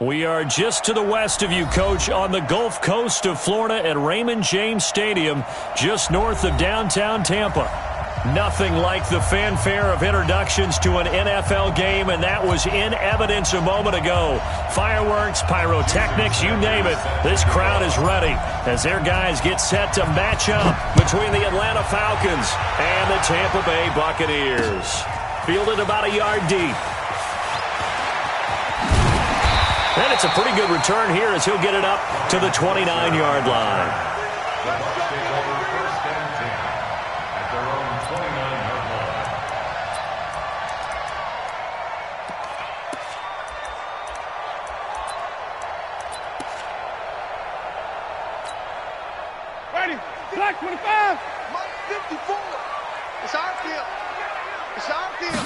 We are just to the west of you, Coach, on the Gulf Coast of Florida at Raymond James Stadium, just north of downtown Tampa. Nothing like the fanfare of introductions to an NFL game, and that was in evidence a moment ago. Fireworks, pyrotechnics, you name it. This crowd is ready as their guys get set to match up between the Atlanta Falcons and the Tampa Bay Buccaneers. Fielded about a yard deep. And it's a pretty good return here as he'll get it up to the 29-yard line. Ready, Black 25. 54. It's our field. It's our field.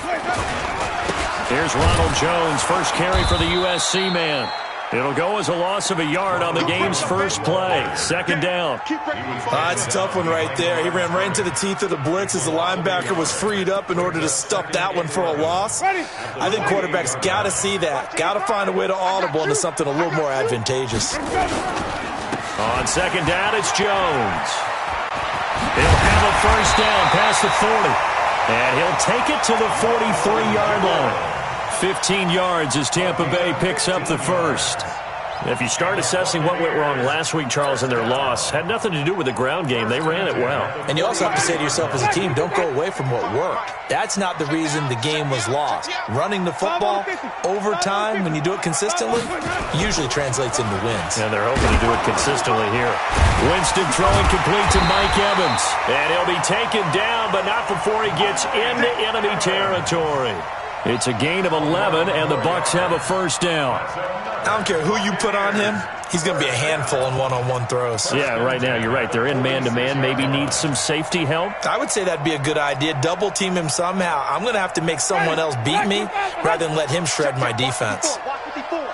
Here's Ronald Jones, first carry for the USC man. It'll go as a loss of a yard on the game's first play. Second down. It's a tough one right there. He ran right into the teeth of the blitz as the linebacker was freed up in order to stuff that one for a loss. I think quarterbacks got to see that. Got to find a way to audible into something a little more advantageous. On second down, it's Jones. He'll have a first down past the 40. And he'll take it to the 43-yard line. 15 yards as Tampa Bay picks up the first. If you start assessing what went wrong last week, Charles, in their loss, had nothing to do with the ground game. They ran it well. And you also have to say to yourself as a team, don't go away from what worked. That's not the reason the game was lost. Running the football over time, when you do it consistently, usually translates into wins. And they're hoping to do it consistently here. Winston throwing complete to Mike Evans. And he'll be taken down, but not before he gets into enemy territory. It's a gain of 11, and the Bucs have a first down. I don't care who you put on him. He's going to be a handful in one-on-one throws. Yeah, right now, you're right. They're in man-to-man. Maybe need some safety help. I would say that'd be a good idea. Double-team him somehow. I'm going to have to make someone else beat me rather than let him shred my defense.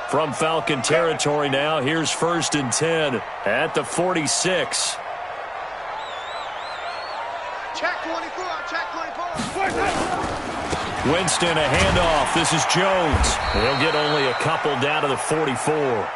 From Falcon territory now, here's 1st and 10 at the 46. Check 24, check 24. Winston, a handoff. This is Jones. He'll get only a couple down to the 44.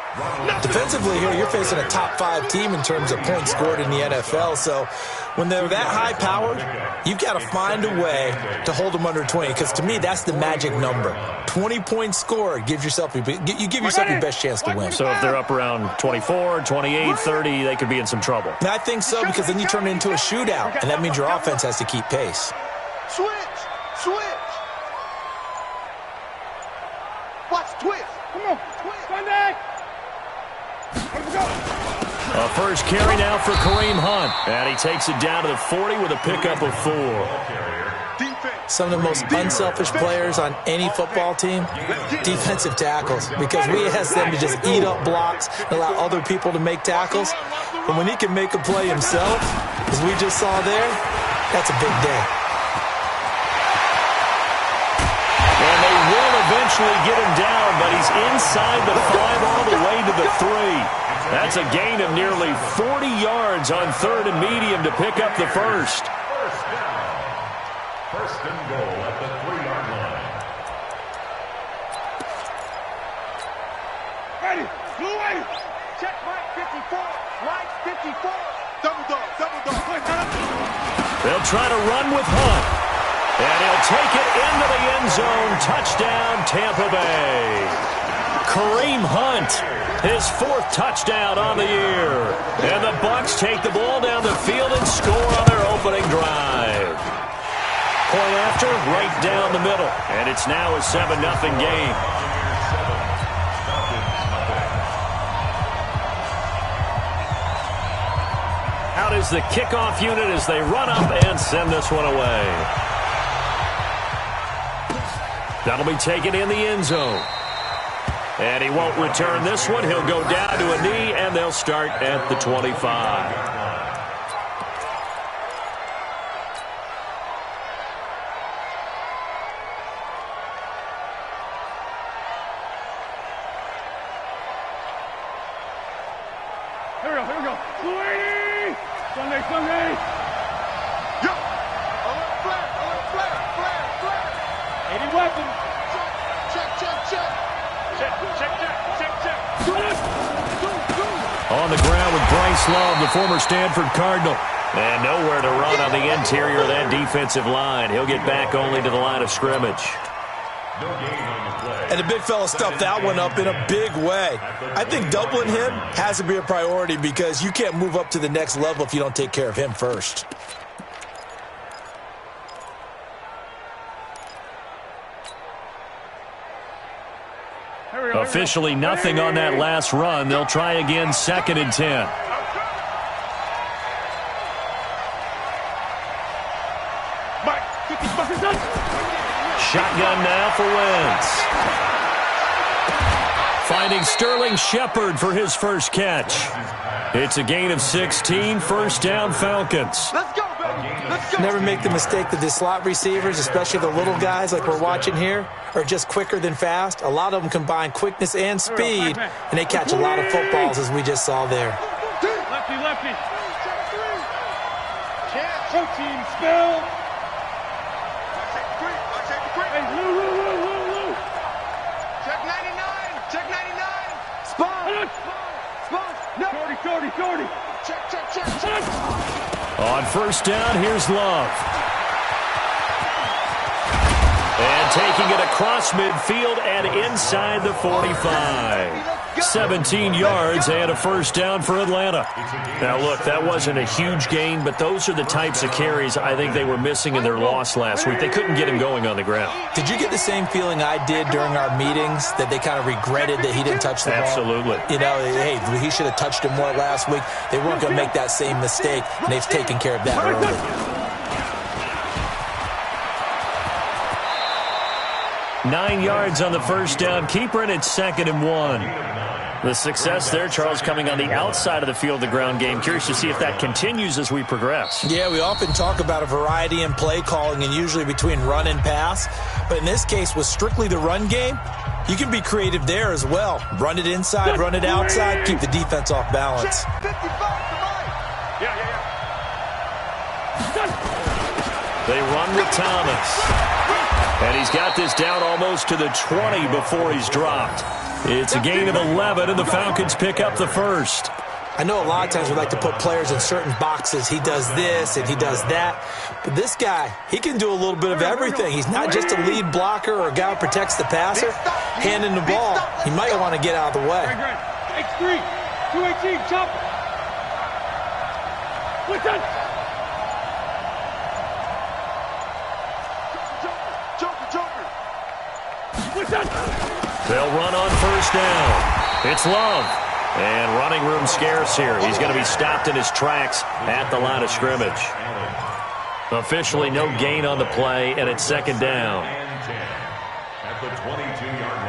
Defensively here, you're facing a top-5 team in terms of points scored in the NFL. So when they're that high-powered, you've got to find a way to hold them under 20. Because to me, that's the magic number. 20 points scored gives yourself you give yourself your best chance to win. So if they're up around 24, 28, 30, they could be in some trouble. And I think so, because then you turn it into a shootout, and that means your offense has to keep pace. Switch. Watch twist. Come on. Twist. Sunday. A first carry now for Kareem Hunt. And he takes it down to the 40 with a pickup of 4. Some of the most unselfish players on any football team, defensive tackles, because we ask them to just eat up blocks and allow other people to make tackles. But when he can make a play himself, as we just saw there, that's a big day. And they will eventually get him down, but he's inside the 5 all the way to the 3. That's a gain of nearly 40 yards on 3rd and medium to pick up the first. First and goal at the 3-yard line. Ready. Blue way. Check Mike 54. Mike 54. Double dog. They'll try to run with Hunt. And he'll take it into the end zone. Touchdown, Tampa Bay. Kareem Hunt, his 4th touchdown on the year. And the Bucs take the ball down the field and score on their opening drive. Point after, right down the middle. And it's now a 7-0 game. Out is the kickoff unit as they run up and send this one away. That'll be taken in the end zone. And he won't return this one. He'll go down to a knee, and they'll start at the 25. Here we go. Blue 80. Sunday. Yo. Alert flare. 80 weapons. Check. on the ground with Bryce Love, the former Stanford Cardinal. And nowhere to run on the interior of that defensive line. He'll get back only to the line of scrimmage. And the big fella stuffed that one up in a big way. I think doubling him has to be a priority because you can't move up to the next level if you don't take care of him first. Officially nothing on that last run. They'll try again, 2nd and 10. Shotgun now for Wentz. Finding Sterling Shepard for his first catch. It's a gain of 16, first down Falcons. Let's go, baby. Let's go. Never make the mistake that the slot receivers, especially the little guys like we're watching here, are just quicker than fast. A lot of them combine quickness and speed, and they catch a lot of footballs, as we just saw there. Lefty, lefty. Two team spill. Hey, Lou. Check 99. Check 99. Spawn. No. 40. Check. On first down, here's Love. And taking it across midfield and inside the 45. 17 yards and a first down for Atlanta. Now, look, that wasn't a huge gain, but those are the types of carries I think they were missing in their loss last week. They couldn't get him going on the ground. Did you get the same feeling I did during our meetings, that they kind of regretted that he didn't touch the ball? Absolutely. You know, hey, he should have touched him more last week. They weren't going to make that same mistake, and they've taken care of that early. 9 yards on the first down. Keeper, and it's 2nd and 1. The success there, Charles, coming on the outside of the field, the ground game. Curious to see if that continues as we progress. Yeah, we often talk about a variety in play calling and usually between run and pass. But in this case, with strictly the run game, you can be creative there as well. Run it inside, run it outside, keep the defense off balance. They run with Thomas. And he's got this down almost to the 20 before he's dropped. It's a gain of 11, and the Falcons pick up the first. I know a lot of times we like to put players in certain boxes. He does this and he does that. But this guy, he can do a little bit of everything. He's not just a lead blocker or a guy who protects the passer. Handing the ball, he might want to get out of the way. X3, 218, jump. What's that? They'll run on first down. It's Love. And running room scarce here. He's going to be stopped in his tracks at the line of scrimmage. Officially no gain on the play, and it's 2nd down. At the 22-yard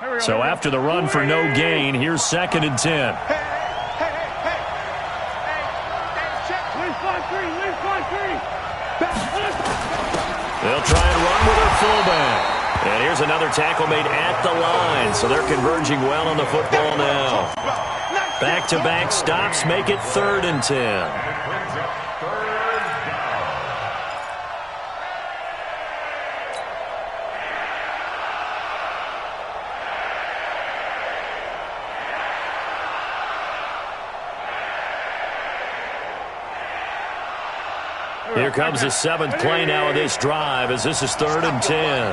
line. So after the run for no gain, here's 2nd and 10. They'll try and run with their fullback. And here's another tackle made at the line. So they're converging well on the football now. Back-to-back stops make it 3rd and 10. Here comes the 7th play now of this drive as this is 3rd and 10.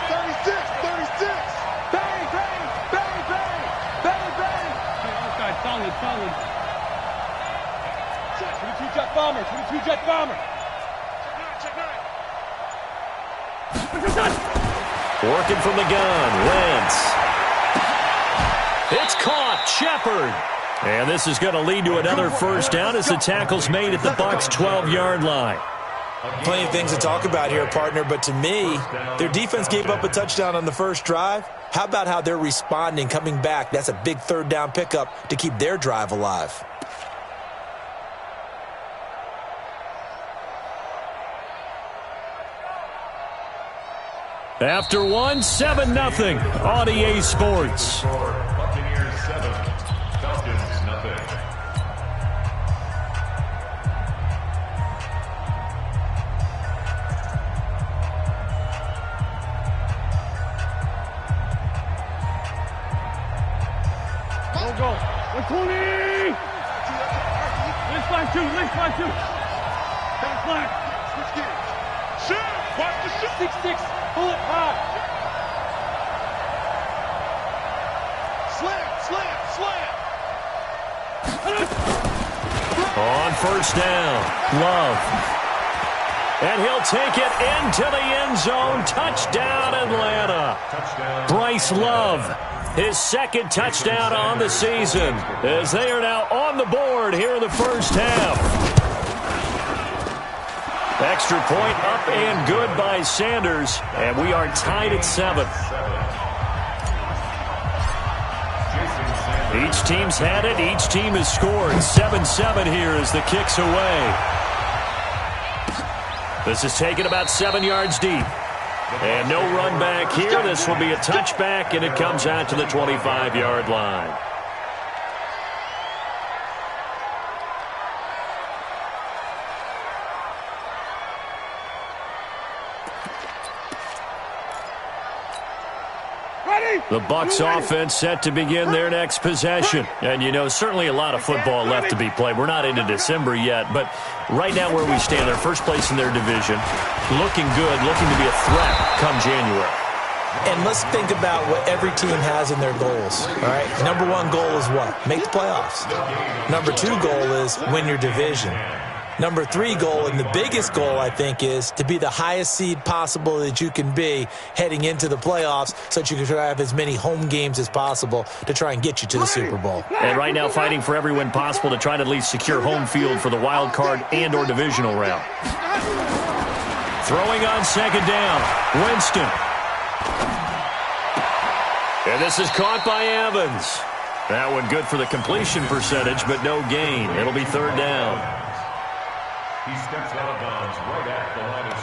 36. Bang. Outside, solid. Check. 22 jet bomber. Check 9. Working from the gun, Wentz. It's caught, Shepard. And this is going to lead to another first down as the tackle's made at the Bucs' 12-yard line. Plenty of things to talk about here, partner, but to me, their defense gave up a touchdown on the first drive. How about how they're responding, coming back? That's a big 3rd down pickup to keep their drive alive. After one, 7-0 on EA Sports. Buccaneers 7, Falcons nothing. Got 20. Let's fly two. Back flag. Switch gears. Shoot. Watch the shoot. 6-6. Pull it high. Slam. On first down, Love. And he'll take it into the end zone. Touchdown, Atlanta. Bryce Love, his second touchdown on the season, as they are now on the board here in the first half. Extra point up and good by Sanders, and we are tied at 7. Each team's had it. Each team has scored. 7-7 here as the kick's away. This is taken about 7 yards deep. And no run back here. This will be a touchback, and it comes out to the 25-yard line. The Bucs offense set to begin their next possession. And, you know, certainly a lot of football left to be played. We're not into December yet, but right now where we stand, they're first place in their division, looking good, looking to be a threat come January. And let's think about what every team has in their goals, all right? Number 1 goal is what? Make the playoffs. Number 2 goal is win your division. Number 3 goal, and the biggest goal, I think, is to be the highest seed possible that you can be heading into the playoffs so that you can have as many home games as possible to try and get you to the Super Bowl. And right now fighting for every win possible to try to at least secure home field for the wild card and or divisional round. Throwing on second down, Winston. And this is caught by Evans. That one good for the completion percentage, but no gain. It'll be third down. He steps out of bounds right at the line of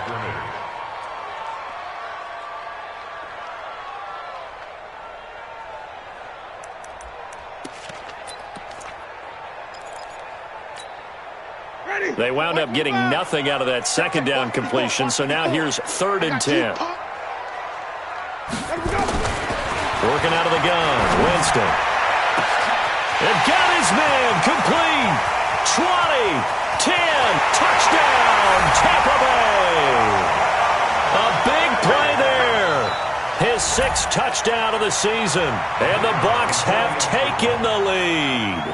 scrimmage. They wound up getting nothing out of that second down completion, so now here's 3rd and 10. Working out of the gun, Winston. And got his man, complete. 20. 10, touchdown, Tampa Bay. A big play there. His 6th touchdown of the season, and the Bucs have taken the lead.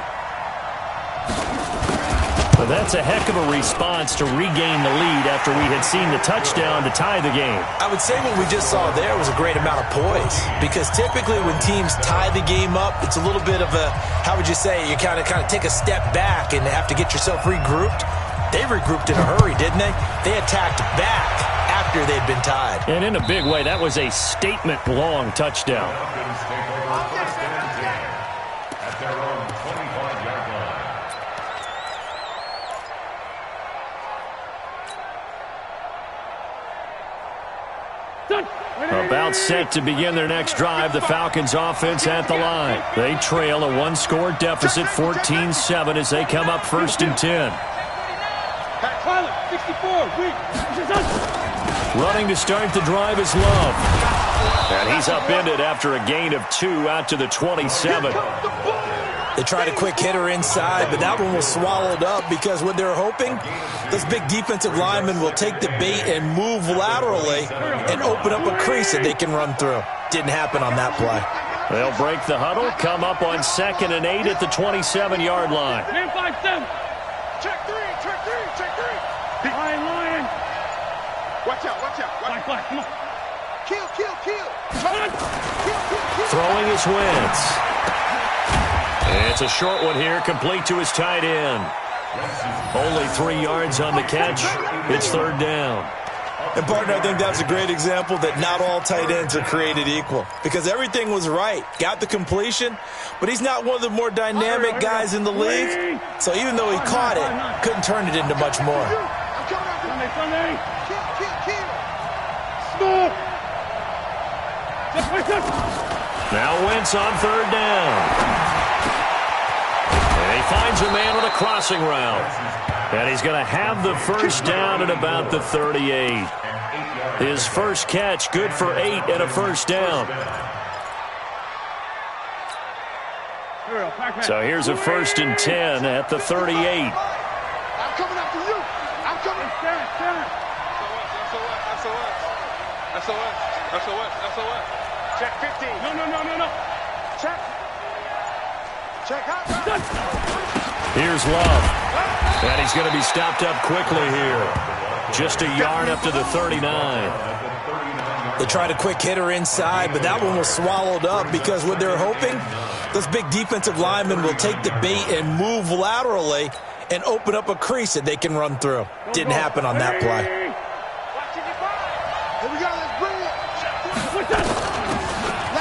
But that's a heck of a response to regain the lead after we had seen the touchdown to tie the game. I would say what we just saw there was a great amount of poise, because typically when teams tie the game up, it's a little bit of a, how would you say, you kind of take a step back and have to get yourself regrouped. They regrouped in a hurry, didn't they? They attacked back after they'd been tied. And in a big way, that was a statement-long touchdown. At their own 25-yard line. About set to begin their next drive, the Falcons offense at the line. They trail a 1-score deficit, 14-7, as they come up 1st and 10. Running to start the drive is Love. And he's upended after a gain of 2 out to the 27. They tried a quick hitter inside, but that one was swallowed up because what they're hoping, this big defensive lineman will take the bait and move laterally and open up a crease that they can run through. Didn't happen on that play. They'll break the huddle, come up on 2nd and 8 at the 27-yard line. Check three. Lion. Watch out. Black, come on. Kill. Throwing his Wentz. It's a short one here, complete to his tight end. Only 3 yards on the catch. It's 3rd down. And, partner, I think that's a great example that not all tight ends are created equal, because everything was right. Got the completion, but he's not one of the more dynamic guys in the league. So even though he caught it, couldn't turn it into much more. Now Wentz on 3rd down. And he finds a man on a crossing route. And he's going to have the first down at about the 38. His first catch, good for 8 and a first down. So here's a 1st and 10 at the 38. I'm coming after you. I'm coming. SOS. Check 15. No. Check. Here's Love. And he's going to be stopped up quickly here. Just a yard up to the 39. They tried a quick hitter inside, but that one was swallowed up because what they're hoping, those big defensive linemen will take the bait and move laterally and open up a crease that they can run through. Didn't happen on that play. Here we go. Let's bring it.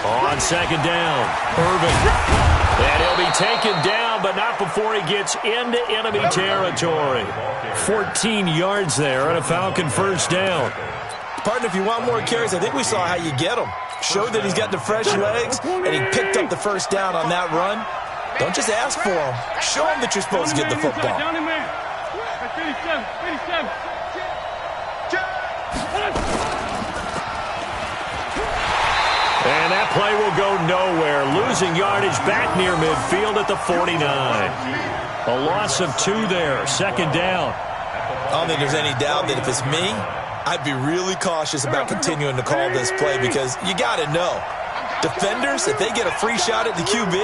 On 2nd down, Irving. And he'll be taken down, but not before he gets into enemy territory. 14 yards there and a Falcon 1st down. Partner, if you want more carries, I think we saw how you get him. Showed that he's got the fresh legs, and he picked up the 1st down on that run. Don't just ask for him. Show him that you're supposed to get the football. And that play will go nowhere. Losing yardage back near midfield at the 49. A loss of 2 there. 2nd down. I don't think there's any doubt that if it's me, I'd be really cautious about continuing to call this play because you got to know. Defenders, if they get a free shot at the QB,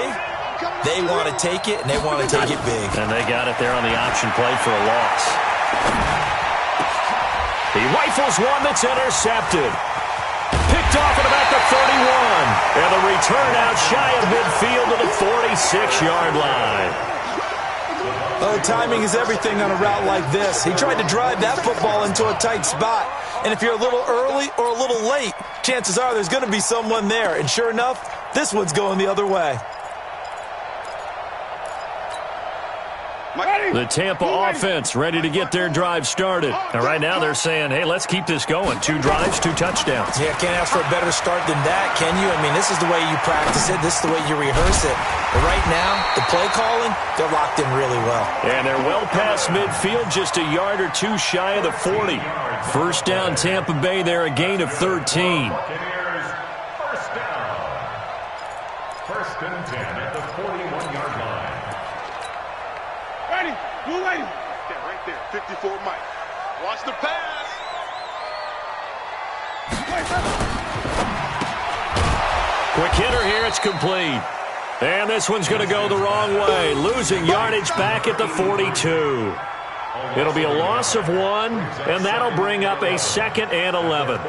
they want to take it, and they want to take it big. And they got it there on the option play for a loss. He rifles one that's intercepted. Picked off at about the 31. And the return out shy of midfield to the 46-yard line. Oh, timing is everything on a route like this. He tried to drive that football into a tight spot. And if you're a little early or a little late, chances are there's going to be someone there. And sure enough, this one's going the other way. The Tampa offense ready to get their drive started. And right now they're saying, hey, let's keep this going. 2 drives, 2 touchdowns. Yeah, can't ask for a better start than that, can you? I mean, this is the way you practice it. This is the way you rehearse it. But right now, the play calling, they're locked in really well. And they're well past midfield, just a yard or 2 shy of the 40. 1st down, Tampa Bay there, a gain of 13. First down. 1st and 10 at the 41-yard line. Ready. Blue lady. Yeah, right there. 54 Mike. Watch the pass. Quick hitter here. It's complete. And this one's going to go the wrong way. Losing yardage back at the 42. It'll be a loss of 1, and that'll bring up a 2nd and 11.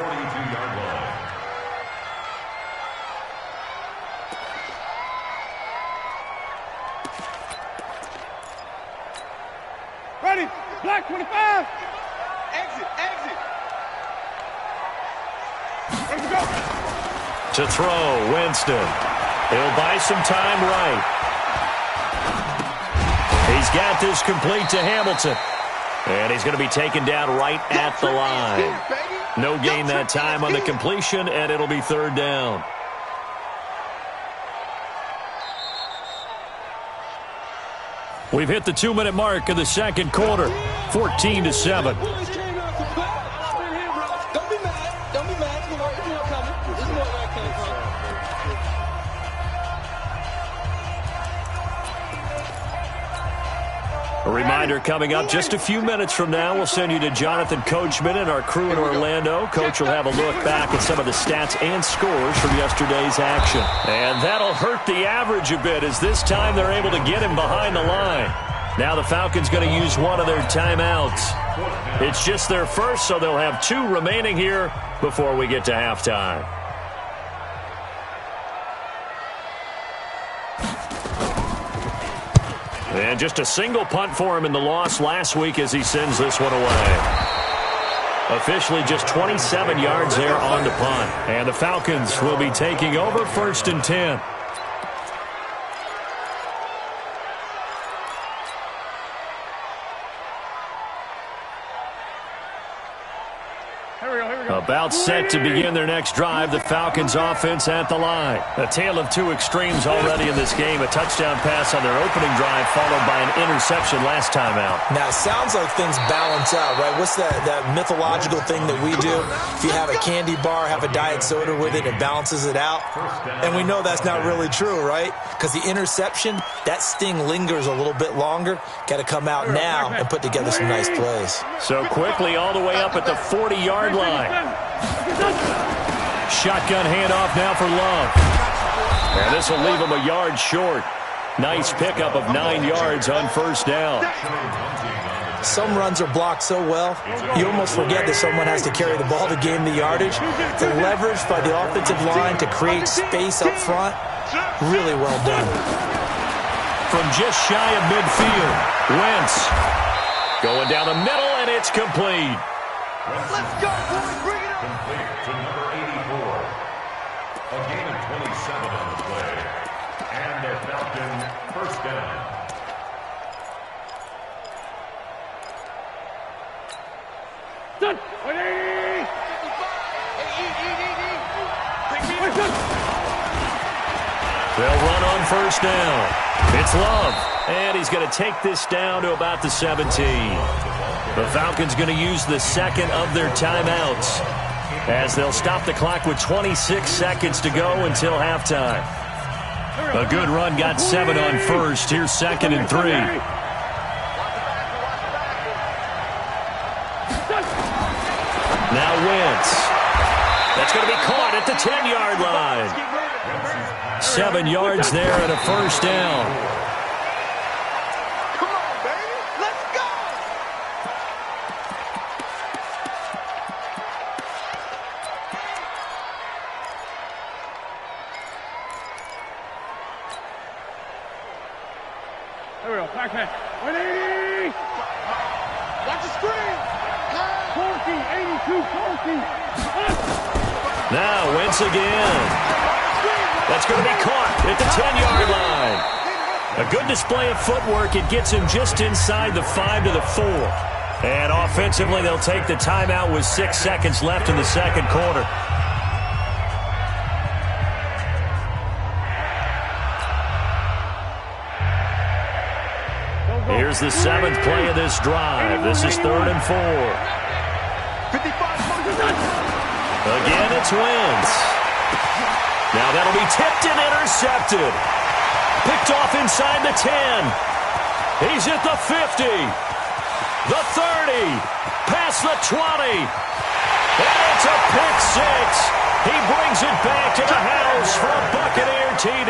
Ready. Black 25. Exit. Ready to go. To throw, Winston. He'll buy some time right. He's got this complete to Hamilton. And he's going to be taken down right at the line. No gain that time on the completion, and it'll be 3rd down. We've hit the 2-minute mark of the 2nd quarter. 14-7. A reminder coming up just a few minutes from now, we'll send you to Jonathan Coachman and our crew in Orlando. Coach will have a look back at some of the stats and scores from yesterday's action. And that'll hurt the average a bit as this time they're able to get him behind the line. Now the Falcons going to use one of their timeouts. It's just their first, so they'll have 2 remaining here before we get to halftime. And just a single punt for him in the loss last week as he sends this one away. Officially just 27 yards there on the punt. And the Falcons will be taking over 1st and 10. About set to begin their next drive, the Falcons offense at the line. A tale of two extremes already in this game. A touchdown pass on their opening drive followed by an interception last time out. Now, it sounds like things balance out, right? What's that mythological thing that we do? If you have a candy bar, have a diet soda with it, it balances it out. And we know that's not really true, right? Because the interception, that sting lingers a little bit longer. Got to come out now and put together some nice plays. So quickly all the way up at the 40-yard line. Shotgun handoff now for Love. And this will leave him a yard short. Nice pickup of 9 yards on first down. Some runs are blocked so well, you almost forget that someone has to carry the ball to gain the yardage. The leverage by the offensive line to create space up front, really well done. From just shy of midfield, Wentz going down the middle, and it's complete. Let's go, boys. Bring it up. Complete to number 84. A gain of 27 on the play. And the Falcon first down. Done. They'll run on first down. It's Love, and he's going to take this down to about the 17. The Falcons going to use the second of their timeouts as they'll stop the clock with 26 seconds to go until halftime. A good run got 7 on first. Here's second and 3. Now Wentz. That's going to be caught at the 10-yard line. 7 yards there and a first down. There we go. Back man. 180. Watch the screen. 82, 40. Now Wentz again. That's going to be caught at the 10-yard line. A good display of footwork. It gets him just inside the 5 to the 4. And offensively, they'll take the timeout with 6 seconds left in the second quarter. Here's the 7th play of this drive. This is 3rd and 4. Again, it's Wentz. Now that'll be tipped and intercepted. Picked off inside the 10. He's at the 50. The 30. Past the 20. And it's a pick 6. He brings it back to the house for a Buccaneer TD.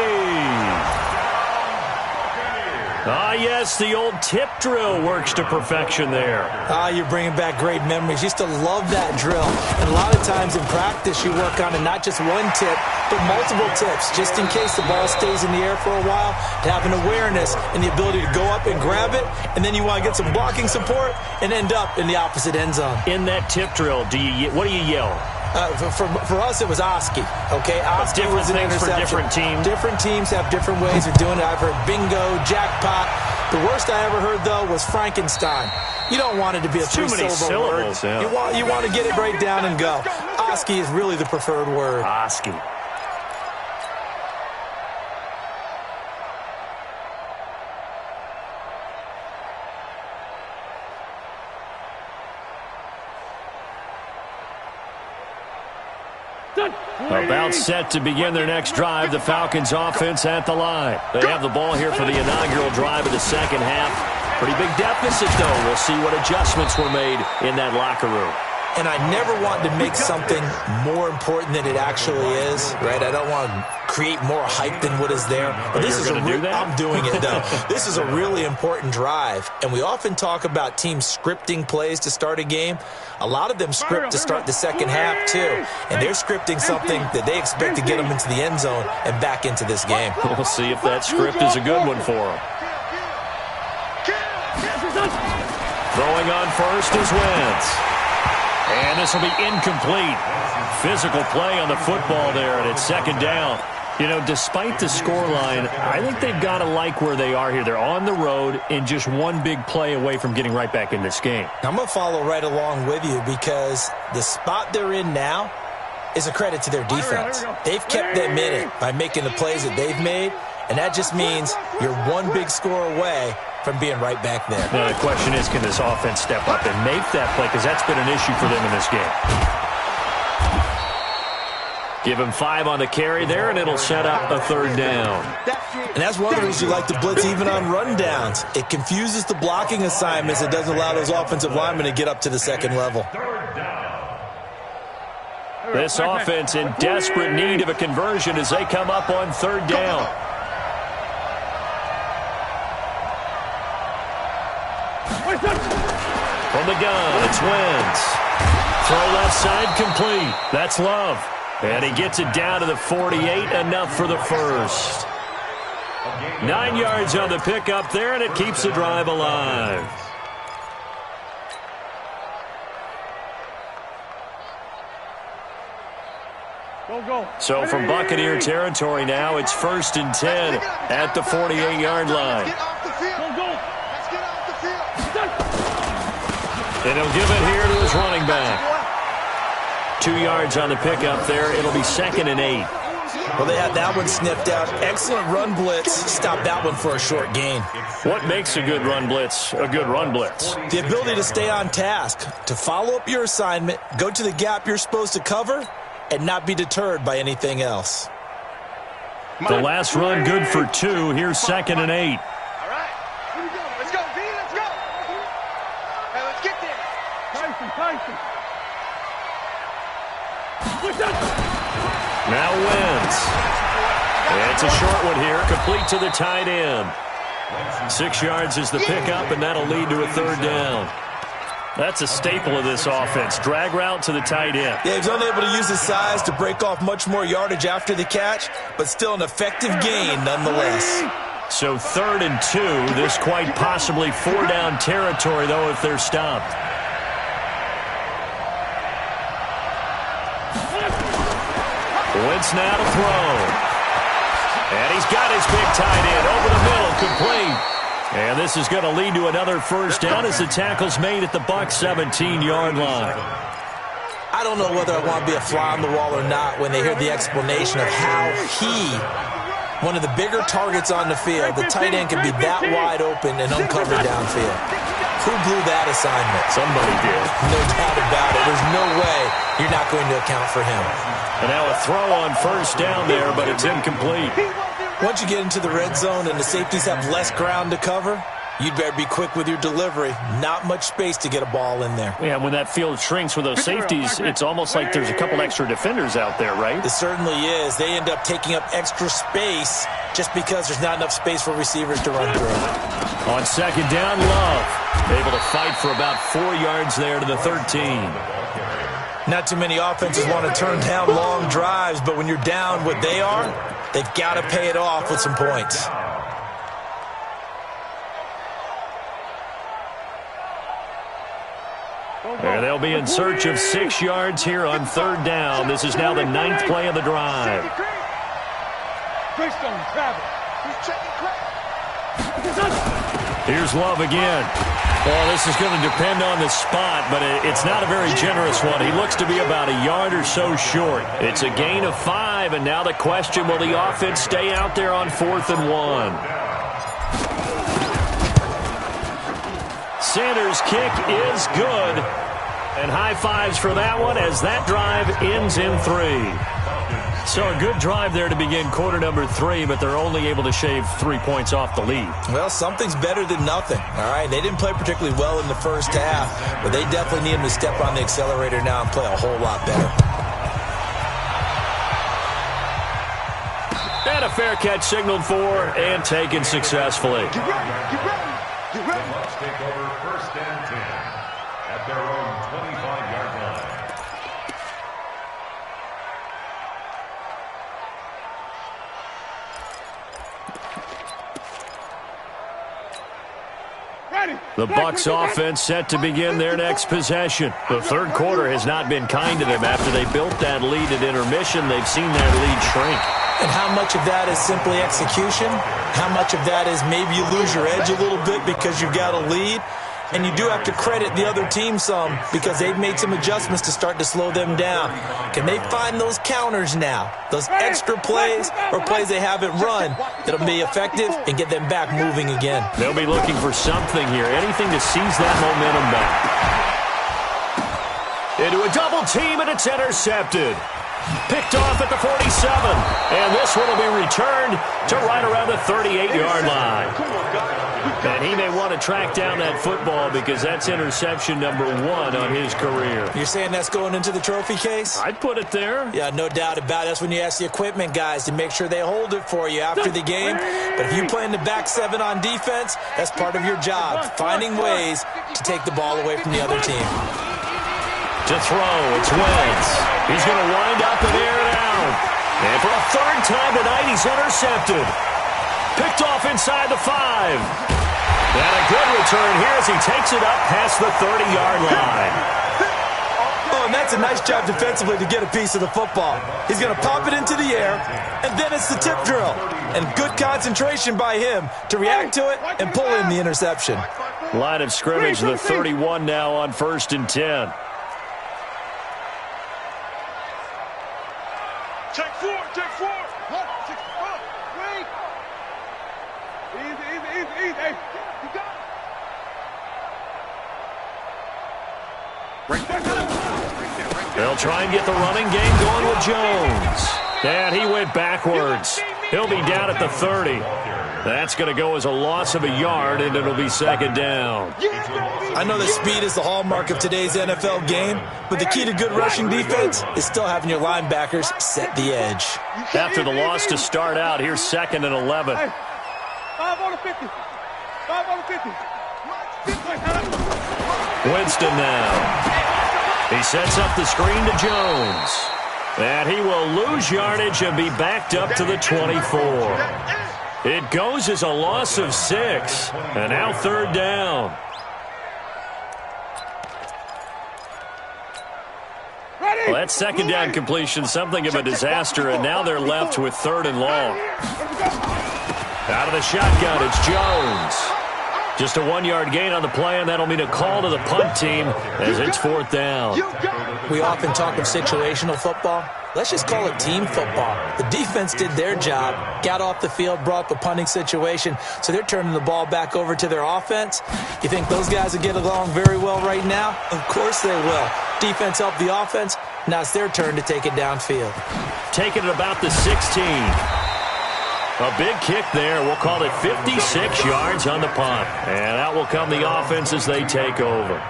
Ah, yes, the old tip drill works to perfection there. Ah, you're bringing back great memories. Used to love that drill. And a lot of times in practice, you work on it, not just one tip, but multiple tips, just in case the ball stays in the air for a while, to have an awareness and the ability to go up and grab it, and then you want to get some blocking support and end up in the opposite end zone. In that tip drill, what do you yell? For us, it was Oski. Okay, Oski was an interception. For different teams. Different teams have different ways of doing it. I've heard bingo, jackpot. The worst I ever heard, though, was Frankenstein. You don't want it to be a three-syllable word. Yeah. You want to get it right down and go. Oski is really the preferred word. Oski. About set to begin their next drive, the Falcons offense at the line. They have the ball here for the inaugural drive of the second half. Pretty big deficit, though. We'll see what adjustments were made in that locker room. And I never want to make something more important than it actually is, right? I don't want to create more hype than what is there. But this is I'm doing it, though. This is a really important drive. And we often talk about teams scripting plays to start a game. A lot of them script to start the second half, too. And they're scripting something that they expect to get them into the end zone and back into this game. We'll see if that script is a good one for them. Throwing on first is Wentz. And this will be incomplete. Physical play on the football there, and it's second down. You know, despite the scoreline, I think they've got to like where they are here. They're on the road and just one big play away from getting right back in this game. I'm going to follow right along with you because the spot they're in now is a credit to their defense. They've kept them in it by making the plays that they've made, and that just means you're one big score away from being right back there. Now, the question is, can this offense step up and make that play? Because that's been an issue for them in this game. Give him 5 on the carry there, and it'll set up a 3rd down. And that's one of the reasons you like to blitz even on rundowns. It confuses the blocking assignments. It doesn't allow those offensive linemen to get up to the second level. This offense in desperate need of a conversion as they come up on 3rd down. From the gun, it's Wentz. Throw left side complete. That's Love. And he gets it down to the 48, enough for the first. 9 yards on the pickup there, and it keeps the drive alive. So from Buccaneer territory now, it's 1st and 10 at the 48-yard line. And he'll give it here to his running back. 2 yards on the pickup there. It'll be 2nd and 8. Well, they had that one sniffed out. Excellent run blitz. Stop that one for a short gain. What makes a good run blitz a good run blitz? The ability to stay on task, to follow up your assignment, go to the gap you're supposed to cover, and not be deterred by anything else. The last run good for 2. Here's 2nd and 8. All right. Here we go. Let's go, B. Let's go. Hey, let's get there. Tyson. Now Wentz. It's a short one here, complete to the tight end. 6 yards is the pickup, and that'll lead to a 3rd down. That's a staple of this offense. Drag route to the tight end. Yeah, he's unable to use his size to break off much more yardage after the catch, but still an effective gain nonetheless. So 3rd and 2. This quite possibly 4-down territory, though, if they're stopped. Wentz now to throw. And he's got his big tight end over the middle, complete. And this is going to lead to another 1st down as the tackle's made at the Bucs 17-yard line. I don't know whether I want to be a fly on the wall or not when they hear the explanation of how one of the bigger targets on the field, the tight end can be that wide open and uncovered downfield. Who blew that assignment? Somebody did. No doubt about it. There's no way you're not going to account for him. And now a throw on 1st down there, but it's incomplete. Once you get into the red zone and the safeties have less ground to cover, you'd better be quick with your delivery. Not much space to get a ball in there. Yeah, when that field shrinks with those safeties, it's almost like there's a couple extra defenders out there, right? It certainly is. They end up taking up extra space just because there's not enough space for receivers to run through. On 2nd down, Love able to fight for about 4 yards there to the 13. Not too many offenses want to turn down long drives, but when you're down what they are, they've got to pay it off with some points. And they'll be in search of 6 yards here on 3rd down. This is now the 9th play of the drive. Here's Love again. Well, this is going to depend on the spot, but it's not a very generous one. He looks to be about a yard or so short. It's a gain of 5, and now the question, will the offense stay out there on 4th and 1? Sanders' kick is good. And high fives for that one as that drive ends in 3. So a good drive there to begin quarter number 3, but they're only able to shave 3 points off the lead. Well, something's better than nothing. All right, they didn't play particularly well in the first half, but they definitely need them to step on the accelerator now and play a whole lot better. And a fair catch signaled for and taken successfully. Get ready. Let's take over 1st and 10 at their own 25-yard line. The Bucs offense set to begin their next possession. The 3rd quarter has not been kind to them. After they built that lead at intermission, they've seen their lead shrink. And how much of that is simply execution? How much of that is maybe you lose your edge a little bit because you've got a lead? And you do have to credit the other team some because they've made some adjustments to start to slow them down. Can they find those counters now, those extra plays or plays they haven't run that'll be effective and get them back moving again? They'll be looking for something here, anything to seize that momentum back. Into a double team, and it's intercepted. Picked off at the 47, and this one will be returned to right around the 38-yard line. And he may want to track down that football because that's interception number 1 on his career. You're saying that's going into the trophy case? I'd put it there. Yeah, no doubt about it. That's when you ask the equipment guys to make sure they hold it for you after the game. But if you play in the back 7 on defense, that's part of your job, finding ways to take the ball away from the other team. To throw, it's Wentz. He's going to wind up and air it out. And for a third time tonight, he's intercepted. Picked off inside the 5. And a good return here as he takes it up past the 30-yard line. Oh, and that's a nice job defensively to get a piece of the football. He's going to pop it into the air, and then it's the tip drill. And good concentration by him to react to it and pull in the interception. Line of scrimmage, the 31 now on 1st and 10. Take 4, take 4. Wait. Easy. Hey, you got it. They'll try and get the running game going with Jones. And he went backwards. He'll be down at the 30. That's going to go as a loss of a yard, and it'll be 2nd down. I know that speed is the hallmark of today's NFL game, but the key to good rushing defense is still having your linebackers set the edge. After the loss to start out, here's 2nd and 11. 5 on the 50. 5 on the 50. Winston now. He sets up the screen to Jones. And he will lose yardage and be backed up to the 24. It goes as a loss of 6. And now 3rd down. Well, that 2nd down completion, something of a disaster, and now they're left with 3rd and long. Out of the shotgun, it's Jones. Just a 1-yard gain on the play, and that'll mean a call to the punt team as it's 4th down. We often talk of situational football. Let's just call it team football. The defense did their job, got off the field, brought up a punting situation, so they're turning the ball back over to their offense. You think those guys will get along very well right now? Of course they will. Defense helped the offense. Now it's their turn to take it downfield. Taking it about the 16. A big kick there. We'll call it 56 yards on the punt. And out will come the offense as they take over.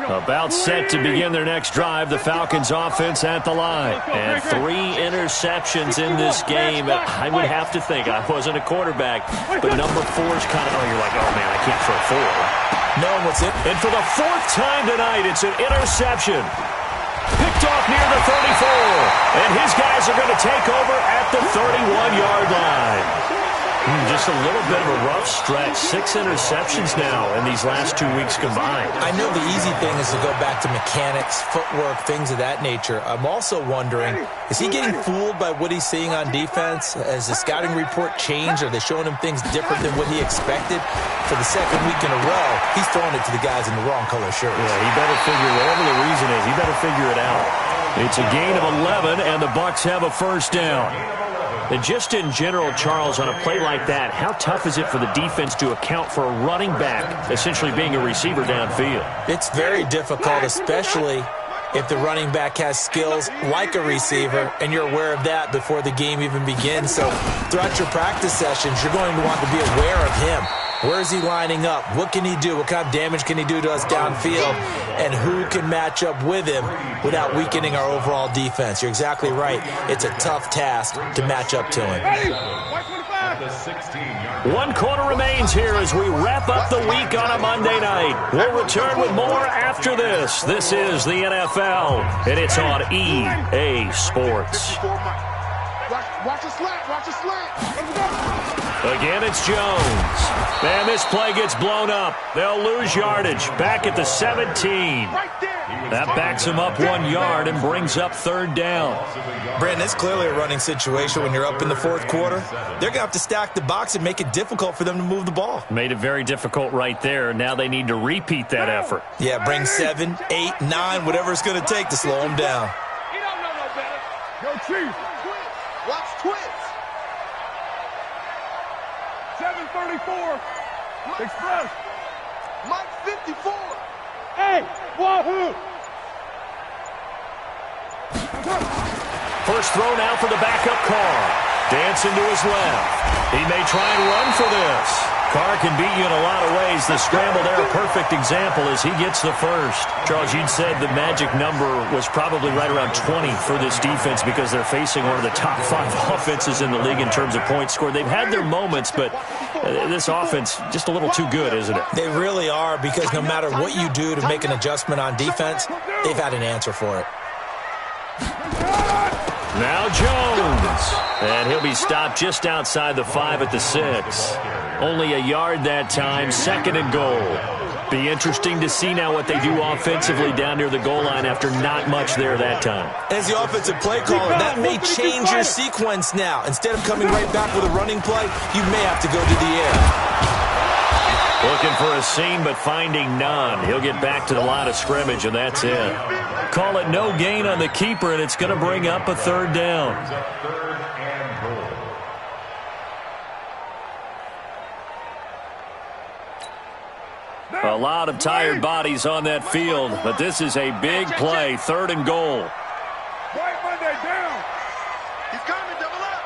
About set to begin their next drive, the Falcons offense at the line. And 3 interceptions in this game. I would have to think, I wasn't a quarterback, but number 4 is kind of, you're like, oh man, I can't throw 4. No, what's it? And for the 4th time tonight, it's an interception. Picked off near the 34. And his guys are going to take over at the 31-yard line. Just a little bit of a rough stretch. 6 interceptions now in these last 2 weeks combined. I know the easy thing is to go back to mechanics, footwork, things of that nature. I'm also wondering, is he getting fooled by what he's seeing on defense? Has the scouting report changed? Are they showing him things different than what he expected? For the 2nd week in a row, he's throwing it to the guys in the wrong color shirts. Yeah, he better figure, whatever the reason is, he better figure it out. It's a gain of 11, and the Bucs have a 1st down. And just in general, Charles, on a play like that, how tough is it for the defense to account for a running back essentially being a receiver downfield? It's very difficult, especially if the running back has skills like a receiver, and you're aware of that before the game even begins. So throughout your practice sessions, you're going to want to be aware of him. Where is he lining up? What can he do? What kind of damage can he do to us downfield? And who can match up with him without weakening our overall defense? You're exactly right. It's a tough task to match up to him. 1 quarter remains here as we wrap up the week on a Monday night. We'll return with more after this. This is the NFL, and it's on EA Sports. Watch a slant. Watch a slant. Again, it's Jones. And this play gets blown up. They'll lose yardage. Back at the 17. That backs him up 1 yard and brings up third down. Brandon, it's clearly a running situation when you're up in the fourth quarter. They're going to have to stack the box and make it difficult for them to move the ball. Made it very difficult right there. Now they need to repeat that effort. Yeah, bring 7, 8, 9, whatever it's going to take to slow them down. He don't know no better. Go Chiefs. Watch twins. 734. Express. Mike 54. Hey, wahoo! First throw now for the backup Carr. Dancing to his left. He may try and run for this. Carr can beat you in a lot of ways. The scramble there, a perfect example as he gets the first. Charles, you'd said the magic number was probably right around 20 for this defense because they're facing one of the top 5 offenses in the league in terms of points scored. They've had their moments, but this offense just a little too good, isn't it? They really are, because no matter what you do to make an adjustment on defense, they've had an answer for it. Now Jones. And he'll be stopped just outside the 5 at the 6. Only a yard that time, 2nd and goal. Be interesting to see now what they do offensively down near the goal line after not much there that time. As the offensive play caller, that may change your sequence now. Instead of coming right back with a running play, you may have to go to the air. Looking for a seam, but finding none. He'll get back to the line of scrimmage, and that's it. Call it no gain on the keeper, and it's going to bring up a third down. A lot of tired bodies on that field, but this is a big play, 3rd and goal. White Monday down. He's coming, double up.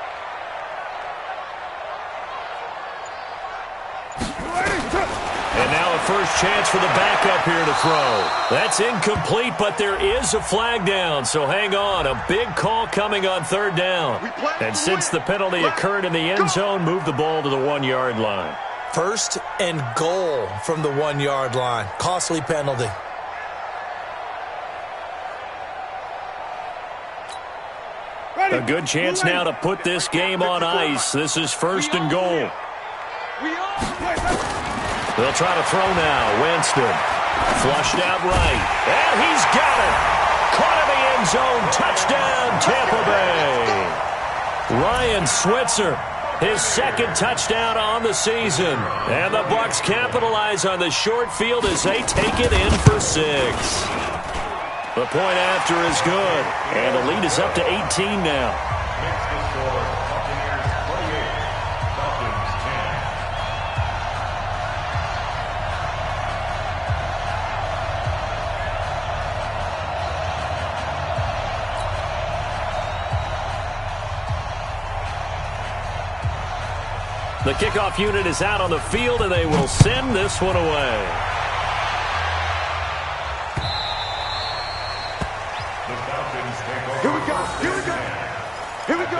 And now a first chance for the backup here to throw. That's incomplete, but there is a flag down, so hang on. A big call coming on 3rd down. And since the penalty occurred in the end zone, move the ball to the 1-yard line. 1st and goal from the 1-yard line. Costly penalty. A good chance now to put this game on ice. This is 1st and goal. They'll try to throw now. Winston. Flushed out right. And he's got it. Caught in the end zone. Touchdown, Tampa Bay. Ryan Switzer. His 2nd touchdown on the season. And the Bucs capitalize on the short field as they take it in for 6. The point after is good. And the lead is up to 18 now. The kickoff unit is out on the field, and they will send this one away. Here we go. Here we go. Here we go.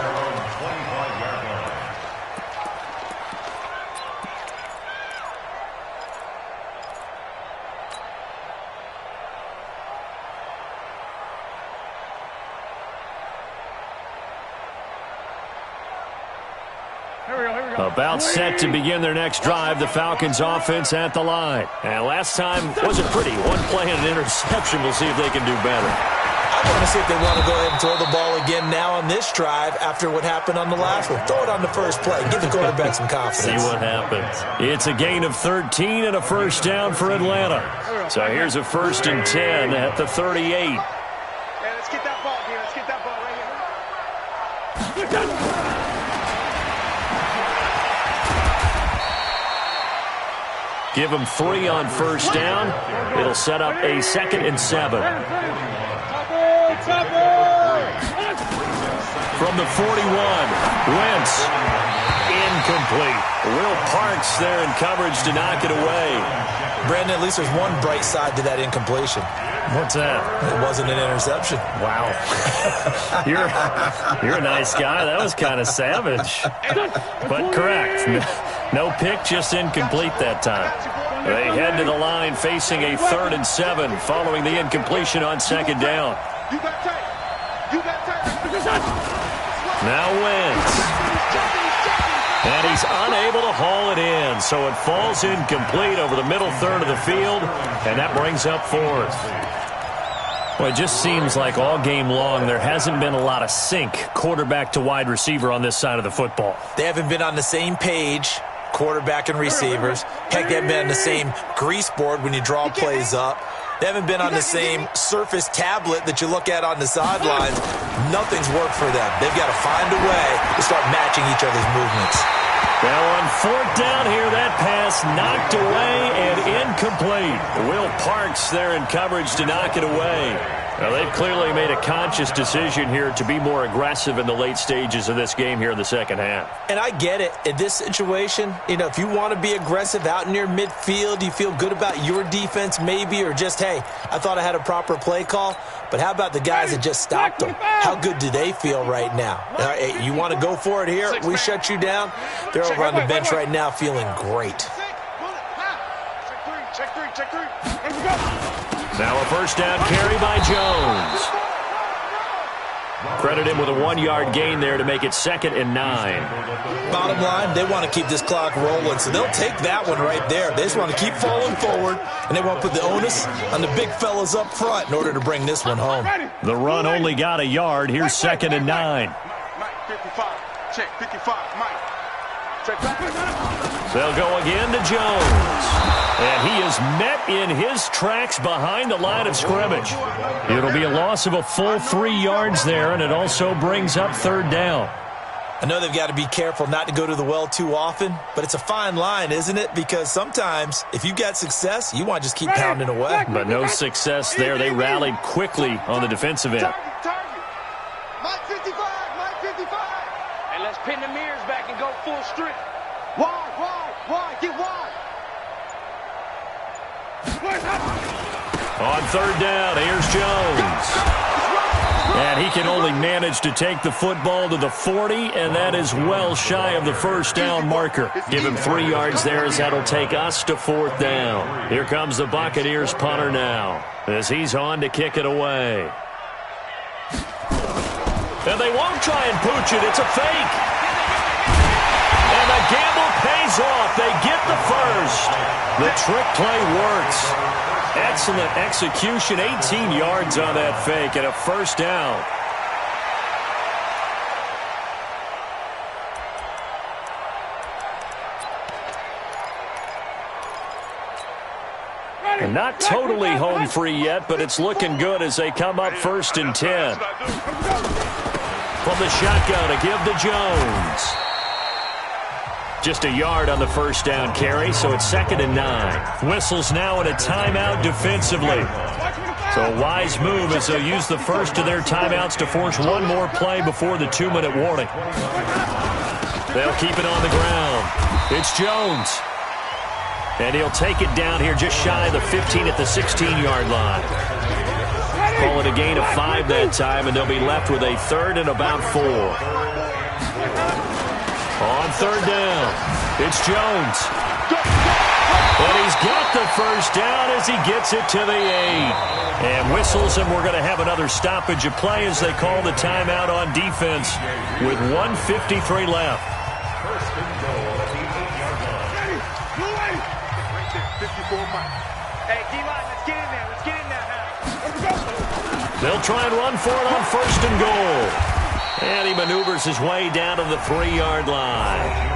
About set to begin their next drive, the Falcons offense at the line. And last time wasn't pretty. One play and an interception. We'll see if they can do better. I want to see if they want to go ahead and throw the ball again now on this drive after what happened on the last one. Throw it on the first play. Give the quarterback some confidence. See what happens. It's a gain of 13 and a first down for Atlanta. So here's a 1st and 10 at the 38. Yeah, let's get that ball here. Let's get that ball right here. Give them 3 on first down. It'll set up a 2nd and 7. From the 41, Wentz. Incomplete. Will Parks there in coverage to knock it away. Brandon, at least there's one bright side to that incompletion. What's that? It wasn't an interception. Wow. You're a nice guy. That was kind of savage. But correct. No pick, just incomplete that time. They head to the line facing a 3rd and 7 following the incompletion on 2nd down. You got tight. You got tight. Now Wentz. And he's unable to haul it in, so it falls incomplete over the middle third of the field, and that brings up fourth. Well, it just seems like all game long there hasn't been a lot of sync quarterback to wide receiver on this side of the football. They haven't been on the same page, quarterback and receivers. Heck, they haven't been on the same grease board when you draw plays up. They haven't been on the same Surface tablet that you look at on the sidelines. Nothing's worked for them. They've got to find a way to start matching each other's movements. Now on fourth down here, that pass knocked away and incomplete. Will Parks there in coverage to knock it away. Now they've clearly made a conscious decision here to be more aggressive in the late stages of this game here in the second half. And I get it. In this situation, if you want to be aggressive out near midfield, you feel good about your defense maybe, or just, hey, I thought I had a proper play call. But how about the guys that just stopped them? How good do they feel right now? Hey, you want to go for it here? We shut you down. They're over on the bench right now feeling great. Check three. Here we go. Now a first down carry by Jones. Credit him with a 1-yard gain there to make it 2nd and 9. Bottom line, they want to keep this clock rolling, so they'll take that one right there. They just want to keep falling forward, and they want to put the onus on the big fellas up front in order to bring this one home. The run only got a yard. Here's 2nd and 9. Mike, 55. Check, 55. Mike. Check back. They'll go again to Jones. And he is met in his tracks behind the line of scrimmage. It'll be a loss of a full 3 yards there, and it also brings up 3rd down. I know they've got to be careful not to go to the well too often, but it's a fine line, isn't it? Because sometimes if you got success, you want to just keep pounding away. But no success there. They rallied quickly on the defensive end. Target. Mike 55. And let's pin the mirrors back and go full strip. Wide. Get wide. On 3rd down, here's Jones. And he can only manage to take the football to the 40, and that is well shy of the first down marker. Give him 3 yards there as that'll take us to 4th down. Here comes the Buccaneers punter now as he's on to kick it away. And they won't try and pooch it. It's a fake. And the gamble pays off. They get the first. The trick play works. Excellent execution. 18 yards on that fake and a first down. And not totally home free yet, but it's looking good as they come up 1st and 10. From the shotgun to give to Jones. Just a yard on the first down carry, so it's 2nd and 9. Whistles now in a timeout defensively. So a wise move as they'll use the first of their timeouts to force one more play before the 2-minute warning. They'll keep it on the ground. It's Jones. And he'll take it down here just shy of the 15 at the 16-yard line. Call it a gain of 5 that time, and they'll be left with a 3rd and about 4. On 3rd down, it's Jones. And he's got the first down as he gets it to the 8. And whistles, and we're going to have another stoppage of play as they call the timeout on defense with 1:53 left. Hey, D-line, let's get in there. Let's get in there now. They'll try and run for it on 1st and goal. And he maneuvers his way down to the 3-yard line.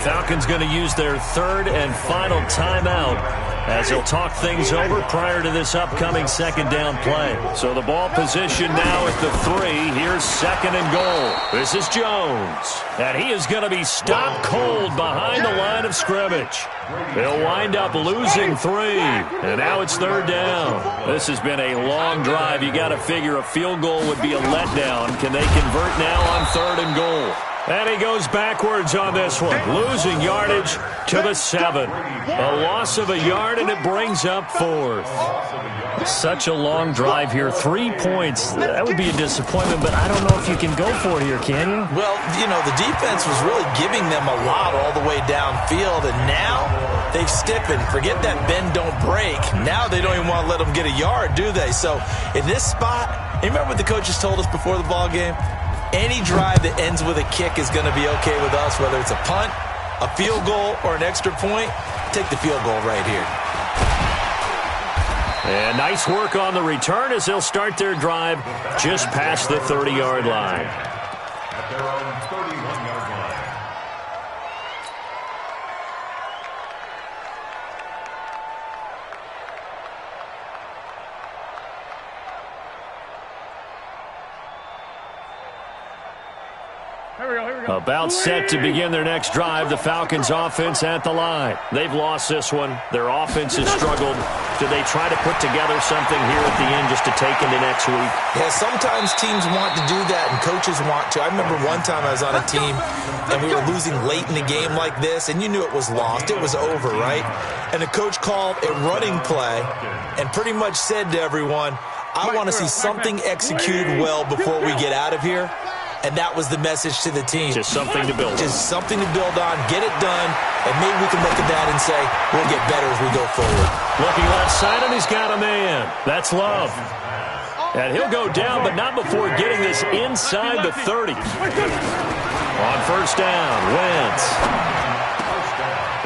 Falcons going to use their 3rd and final timeout as they'll talk things over prior to this upcoming 2nd down play. So the ball position now at the 3. Here's 2nd and goal. This is Jones. And he is going to be stopped cold behind the line of scrimmage. They'll wind up losing 3. And now it's 3rd down. This has been a long drive. You got to figure a field goal would be a letdown. Can they convert now on 3rd and goal? And he goes backwards on this one, losing yardage to the 7. A loss of a yard, and it brings up 4th. Such a long drive here. 3 points. That would be a disappointment, but I don't know if you can go for it here, can you? Well, you know, the defense was really giving them a lot all the way downfield, and now they've stiffened. Forget that bend, don't break. Now they don't even want to let them get a yard, do they? So in this spot, you remember what the coaches told us before the ball game? Any drive that ends with a kick is going to be okay with us, whether it's a punt, a field goal, or an extra point. Take the field goal right here. And nice work on the return as they'll start their drive just past the 30-yard line. At their own 31-yard line. About set to begin their next drive, the Falcons offense at the line. They've lost this one. Their offense has struggled. Do they try to put together something here at the end just to take into next week? Yeah, sometimes teams want to do that and coaches want to. I remember one time I was on a team and we were losing late in the game like this, and you knew it was lost. It was over, right? And the coach called a running play and pretty much said to everyone, I want to see something executed well before we get out of here. And that was the message to the team. Just something to build on. Just something to build on, get it done, and maybe we can look at that and say, we'll get better as we go forward. Looking left side, and he's got a man. That's Love. And he'll go down, but not before getting this inside the 30. On first down, Wentz.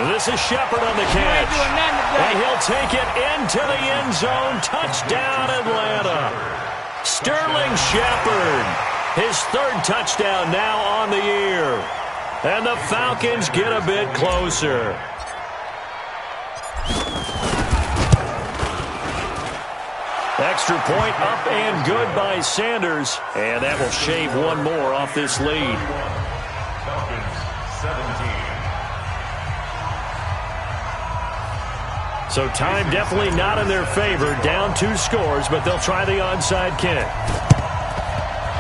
And this is Shepard on the catch. And he'll take it into the end zone. Touchdown, Atlanta. Sterling Shepard. His third touchdown now on the year. And the Falcons get a bit closer. Extra point up and good by Sanders. And that will shave one more off this lead. Falcons 17. So time definitely not in their favor. Down 2 scores, but they'll try the onside kick.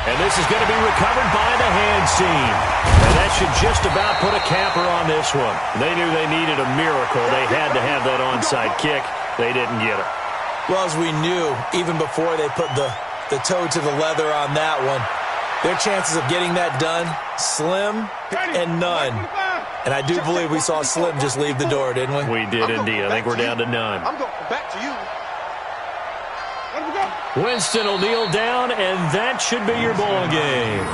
And this is going to be recovered by the hands team. And that should just about put a capper on this one. They knew they needed a miracle. They had to have that onside kick. They didn't get it. Well, as we knew, even before they put the toe to the leather on that one, their chances of getting that done, slim and none. And I do believe we saw Slim just leave the door, didn't we? We did indeed. I think we're down to none. I'm going back to you. Winston will kneel down, and that should be your ball game.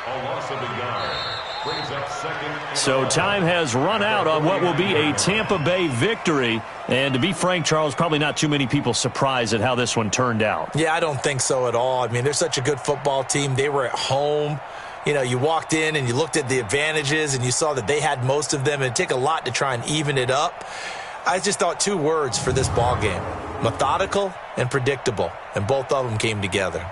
A loss of a yard. Brings up second. So time has run out on what will be a Tampa Bay victory. And to be frank, Charles, probably not too many people surprised at how this one turned out. Yeah, I don't think so at all. I mean, they're such a good football team. They were at home. You know, you walked in and you looked at the advantages and you saw that they had most of them. It'd take a lot to try and even it up. I just thought 2 words for this ball game: methodical and predictable, and both of them came together.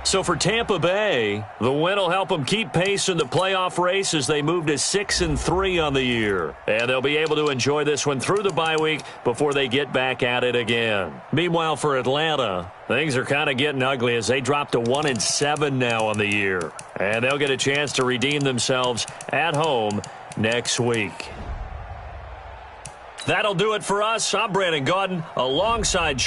So for Tampa Bay, the win will help them keep pace in the playoff race as they move to 6-3 on the year. And they'll be able to enjoy this one through the bye week before they get back at it again. Meanwhile, for Atlanta, things are kind of getting ugly as they drop to 1-7 now on the year. And they'll get a chance to redeem themselves at home next week. That'll do it for us. I'm Brandon Gaudin alongside